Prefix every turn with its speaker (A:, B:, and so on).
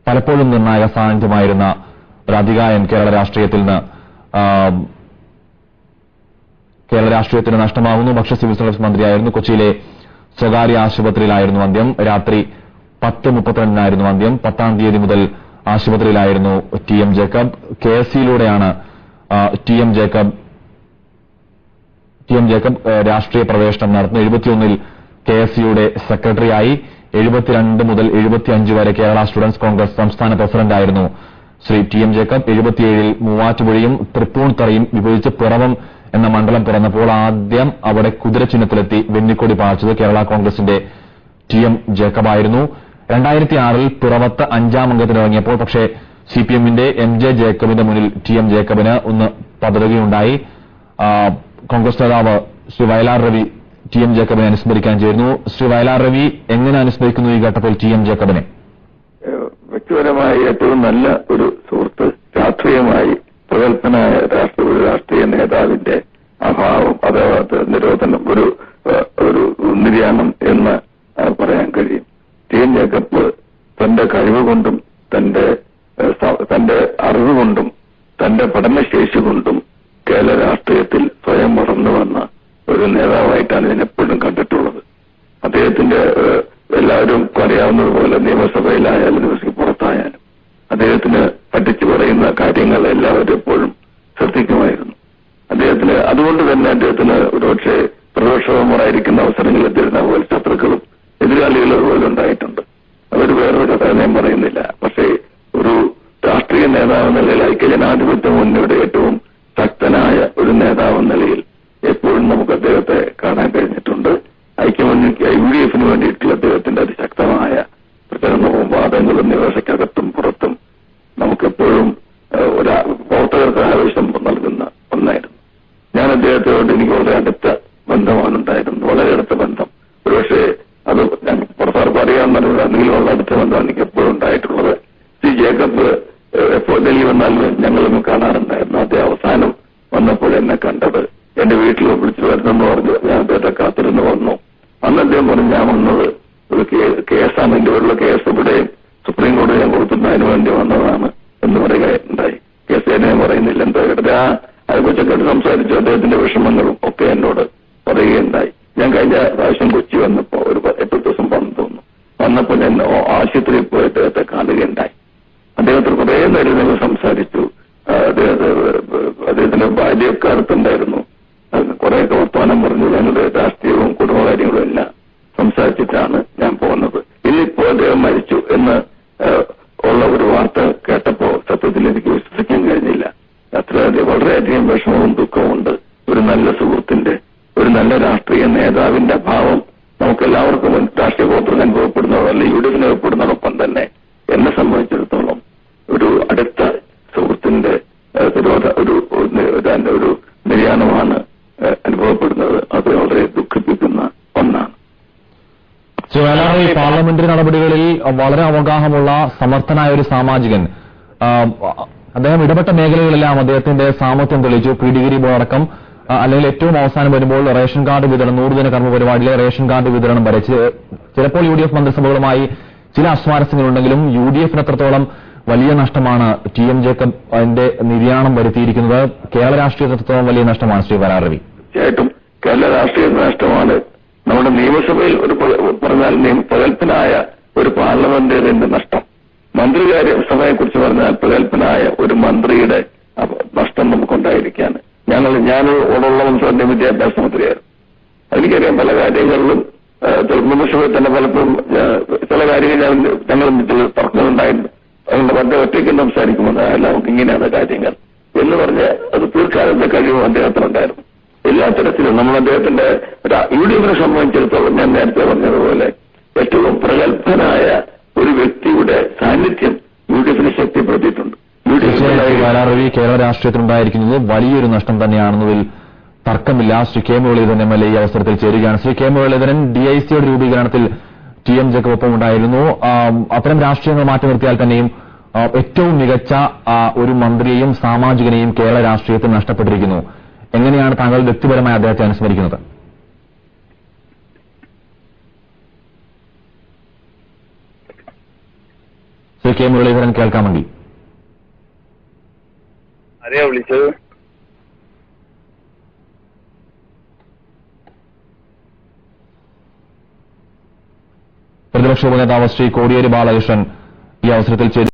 A: പലപ്പോഴും നിർണായക സാന്നിധ്യമായിരുന്ന ഒരു അധികായൻ കേരള രാഷ്ട്രീയത്തിന് നഷ്ടമാകുന്നു. ഭക്ഷ്യ സിവിൽ സപ്ലൈസ് മന്ത്രിയായിരുന്നു. കൊച്ചിയിലെ സ്വകാര്യ ആശുപത്രിയിലായിരുന്നു അന്ത്യം. രാത്രി 10:32 അന്ത്യം. 10-ാം തീയതി മുതൽ ആശുപത്രിയിലായിരുന്നു ടി.എം. ജേക്കബ്. KSCയിലൂടെയാണ് ടി.എം. ജേക്കബ് രാഷ്ട്രീയ പ്രവേശനം നടത്തുന്നത്. 71-ൽ KSCയുടെ സെക്രട്ടറിയായി. 72 മുതൽ 75 വരെ കേരള സ്റ്റുഡന്റ്സ് കോൺഗ്രസ് സംസ്ഥാന പ്രസിഡന്റായിരുന്നു ശ്രീ ടി.എം. ജേക്കബ്. 77-ൽ മൂവാറ്റുപുഴയും തൃപ്പൂണിത്തറയും വിഭജിച്ച് പിറവം എന്ന മണ്ഡലം പിറന്നപ്പോൾ ആദ്യം അവിടെ കുതിരച്ചിഹ്നത്തിലെത്തി വെന്നിക്കൊടി പാർച്ചത് കേരള കോൺഗ്രസിന്റെ ടി.എം. ജേക്കബായിരുന്നു. 2006-ൽ പിറവത്ത് 5-ാം അംഗത്തിനിറങ്ങിയപ്പോൾ പക്ഷേ CPMന്റെ MJ ജേക്കബിന്റെ മുന്നിൽ ടി.എം. ജേക്കബിന് ഒന്ന് പതറുകയുണ്ടായി. കോൺഗ്രസ് നേതാവ് ശ്രീ വയലാർ രവി ടി.എം. ജേക്കബിനെ അനുസ്മരിക്കാൻ ചേരുന്നു. ശ്രീ വയലാർ രവി, എങ്ങനെ അനുസ്മരിക്കുന്നു ഈ ഘട്ടത്തിൽ ടി.എം. ജേക്കബിനെ?
B: വ്യക്തിപരമായി ഏറ്റവും നല്ല ഒരു സുഹൃത്ത്, രാഷ്ട്രീയമായി പ്രഗത്ഭനായ രാഷ്ട്രീയ നേതാവിന്റെ അഭാവം, അഥവാ നിരോധനം, ഒരു നിര്യാണം എന്ന് പറയാൻ കഴിയും. ടി.എം. ജേക്കബ് തന്റെ കഴിവുകൊണ്ടും തന്റെ അറിവുകൊണ്ടും തന്റെ പഠനശേഷി കൊണ്ടും കേരള രാഷ്ട്രീയത്തിൽ സ്വയം വളർന്നു വന്ന ഒരു നേതാവായിട്ടാണ് ഇതിനെപ്പോഴും കണ്ടിട്ടുള്ളത്. അദ്ദേഹത്തിന്റെ എല്ലാവരും അറിയാവുന്നതുപോലെ നിയമസഭയിലായാലും നിയമസഭയ്ക്ക് പുറത്തായാലും അദ്ദേഹത്തിന് പഠിച്ചു പറയുന്ന കാര്യങ്ങൾ എല്ലാവരും എപ്പോഴും ശ്രദ്ധിക്കുമായിരുന്നു. അതുകൊണ്ട് തന്നെ അദ്ദേഹത്തിന് ഒരുപക്ഷെ പ്രതിപക്ഷമായിരിക്കുന്ന അവസരങ്ങളിൽ എത്തിയിരുന്ന പോലെ ശത്രുക്കളും എതിരാളികളും അതുപോലെ ഉണ്ടായിട്ടുണ്ട്. അവർ വേറൊരു കഥ ഞാൻ പറയുന്നില്ല. പക്ഷേ ഒരു രാഷ്ട്രീയ നേതാവ് നിലയിൽ ഐക്യജനാധിപത്യ മുന്നണിയുടെ ഏറ്റവും ശക്തനായ ഒരു നേതാവ് നിലയിൽ എപ്പോഴും നമുക്ക് അദ്ദേഹത്തെ കാണാൻ കഴിഞ്ഞിട്ടുണ്ട്. ഐക്യമുന്നണിക്ക് UDF-ന് വേണ്ടിയിട്ടുള്ള അദ്ദേഹത്തിന്റെ അതിശക്തമായ പ്രചരണവും വാദങ്ങളും നിയമസഭയ്ക്കകത്തും പുറത്തും നമുക്കെപ്പോഴും പ്രവർത്തകർക്ക് ആവേശം നൽകുന്ന ഒന്നായിരുന്നു. ഞാൻ അദ്ദേഹത്തോട് എനിക്ക് വളരെ അടുത്ത ബന്ധമാണ് ഉണ്ടായിരുന്നു, വളരെ അടുത്ത ബന്ധം. ഒരുപക്ഷെ അത് ഞാൻ പുറത്താർക്ക് അറിയാവുന്ന അതിലുള്ള അടുത്ത ബന്ധമാണ് എനിക്ക് എപ്പോഴും ഉണ്ടായിട്ടുള്ളത്. ശ്രീ ജേക്കബ് എപ്പോൾ ഡൽഹി വന്നാലും ഞങ്ങളൊന്നും കാണാറുണ്ടായിരുന്നു. അദ്ദേഹം അവസാനം വന്നപ്പോൾ എന്നെ കണ്ടത് എന്റെ വീട്ടിൽ വിളിച്ചു വരുന്നെന്ന് പറഞ്ഞു. ഞാൻ അദ്ദേഹത്തെ കാത്തിരുന്ന് വന്നു. അന്ന് അദ്ദേഹം പറഞ്ഞു, ഞാൻ വന്നത് ഒരു കേസാണ്, എന്റെ വീട്ടിലെ കേസ് ഇവിടെയും സുപ്രീം കോടതി ഞാൻ കൊടുത്തിട്ട് അതിനു വേണ്ടി വന്നതാണ് എന്ന് പറയുകയുണ്ടായി. കേസ് ഞാൻ പറയുന്നില്ല, എന്താ അതിനെക്കുറിച്ചൊക്കെ സംസാരിച്ചു. അദ്ദേഹത്തിന്റെ വിഷമങ്ങളും ഒക്കെ എന്നോട് പറയുകയുണ്ടായി. ഞാൻ കഴിഞ്ഞ പ്രാവശ്യം കൊച്ചി വന്നപ്പോ ഒരു 8 ദിവസം തോന്നുന്നു വന്നപ്പോൾ ഞാൻ ആശുപത്രിയിൽ പോയി അദ്ദേഹത്തെ കാണുകയുണ്ടായി. അദ്ദേഹത്തിന് കുറേ നേരം ഞങ്ങൾ സംസാരിച്ചു. അദ്ദേഹത്തിന്റെ ഭാര്യയൊക്കെ അടുത്തുണ്ടായിരുന്നു. കുറെയൊക്കെ വർത്തമാനം പറഞ്ഞു. ഞങ്ങളുടെ രാഷ്ട്രീയവും കുടുംബകാര്യങ്ങളും എല്ലാം സംസാരിച്ചിട്ടാണ് ഞാൻ പോകുന്നത്. ഇന്നിപ്പോ അദ്ദേഹം മരിച്ചു എന്ന് ഉള്ള ഒരു വാർത്ത കേട്ടപ്പോ സത്യത്തിൽ എനിക്ക് വിശ്വസിക്കാൻ കഴിഞ്ഞില്ല. വളരെയധികം വിഷമവും ദുഃഖവുമുണ്ട്. ഒരു നല്ല സുഹൃത്തിന്റെ, ഒരു നല്ല രാഷ്ട്രീയ നേതാവിന്റെ അഭാവം നമുക്കെല്ലാവർക്കും രാഷ്ട്രീയ പ്രവർത്തനം അനുഭവപ്പെടുന്നതോ അല്ലെ UDF-ന് അനുഭവപ്പെടുന്നതോടൊപ്പം തന്നെ എന്നെ സംബന്ധിച്ചിടത്തോളം ഒരു അടുത്ത സുഹൃത്തിന്റെ ഒരു നിര്യാണമാണ് അനുഭവപ്പെടുന്നത്. അത് വളരെ ദുഃഖിപ്പിക്കുന്ന ഒന്നാണ്.
A: പാർലമെന്ററി നടപടികളിൽ വളരെ അവഗാഹമുള്ള സമർത്ഥനായ ഒരു സാമാജികൻ. അദ്ദേഹം ഇടപെട്ട മേഖലകളിലെല്ലാം അദ്ദേഹത്തിന്റെ സാമർത്ഥ്യം തെളിയിച്ചു. പ്രീ-ഡിഗ്രി ബോർഡ് അടക്കം, അല്ലെങ്കിൽ ഏറ്റവും അവസാനം വരുമ്പോൾ റേഷൻ കാർഡ് വിതരണം, 100 ദിന കർമ്മ പരിപാടിയിലെ റേഷൻ കാർഡ് വിതരണം വരെ ചിലപ്പോൾ UDF മന്ത്രിസഭകളുമായി ചില അസ്വാരസ്യങ്ങളുണ്ടെങ്കിലും UDF-ന് എത്രത്തോളം വലിയ നഷ്ടമാണ് ടി.എം. ജേക്കബിന്റെ നിര്യാണം വരുത്തിയിരിക്കുന്നത്? കേരള രാഷ്ട്രീയത്തോളം വലിയ നഷ്ടമാണ് ശ്രീ വയലാർ രവി.
B: തീർച്ചയായിട്ടും കേരള രാഷ്ട്രീയ നഷ്ടമാണ്. നമ്മുടെ നിയമസഭയിൽ പറഞ്ഞാൽ പ്രഗത്ഭനായ ഒരു പാർലമെന്റേറിയന്റെ നഷ്ടം, മന്ത്രികാര്യ സഭയെക്കുറിച്ച് പറഞ്ഞാൽ പ്രഗത്ഭനായ ഒരു മന്ത്രിയുടെ നഷ്ടം നമുക്കുണ്ടായിരിക്കാണ്. ഞാനോടുള്ള മന്ത്രി വിദ്യാഭ്യാസ മന്ത്രിയായിരുന്നു. എനിക്കറിയാം പല കാര്യങ്ങളിലും നിയമസഭയിൽ തന്നെ പലപ്പോഴും ചില കാര്യങ്ങൾ ഞങ്ങൾ തർക്കങ്ങളുണ്ടായിരുന്നു. അതുകൊണ്ട് മറ്റേ ഒറ്റയ്ക്ക് സംസാരിക്കുമ്പോൾ നമുക്ക് ഇങ്ങനെയാണ് കാര്യങ്ങൾ എന്ന് പറഞ്ഞ് അത് തീർക്കാനുള്ള കഴിവും അദ്ദേഹത്തിനുണ്ടായിരുന്നു. എല്ലാ തരത്തിലും നമ്മൾ അദ്ദേഹത്തിന്റെ UDF-നെ സംബന്ധിച്ചിടത്തോളം ഞാൻ നേരത്തെ പറഞ്ഞതുപോലെ ഏറ്റവും പ്രഗത്ഭനായ ഒരു വ്യക്തിയുടെ സാന്നിധ്യം UDF-നെ ശക്തിപ്പെടുത്തിയിട്ടുണ്ട്.
A: കേരള രാഷ്ട്രീയത്തിലുണ്ടായിരിക്കുന്നത് വലിയൊരു നഷ്ടം തന്നെയാണെന്നതിൽ തർക്കമില്ല. ശ്രീ കെ മുരളീധരൻ MLA ഈ അവസരത്തിൽ ചേരുകയാണ്. ശ്രീ കെ മുരളീധരൻ, DIC-യുടെ രൂപീകരണത്തിൽ ടി.എം. ജേക്കബ് ഒപ്പം ഉണ്ടായിരുന്നു. അത്തരം രാഷ്ട്രീയങ്ങൾ മാറ്റി നിർത്തിയാൽ തന്നെയും ഏറ്റവും മികച്ച ഒരു മന്ത്രിയെയും സാമാജികനെയും കേരള രാഷ്ട്രീയത്തിൽ നഷ്ടപ്പെട്ടിരിക്കുന്നു. എങ്ങനെയാണ് താങ്കൾ വ്യക്തിപരമായി അദ്ദേഹത്തെ അനുസ്മരിക്കുന്നത്? ശ്രീ കെ മുരളീധരൻ കേൾക്കാമെങ്കിൽ.
B: ആരെയാ വിളിച്ചത്?
A: പ്രതിപക്ഷ ഉപനേതാവ് ശ്രീ കോടിയേരി ബാലകൃഷ്ണൻ ഈ അവസരത്തിൽ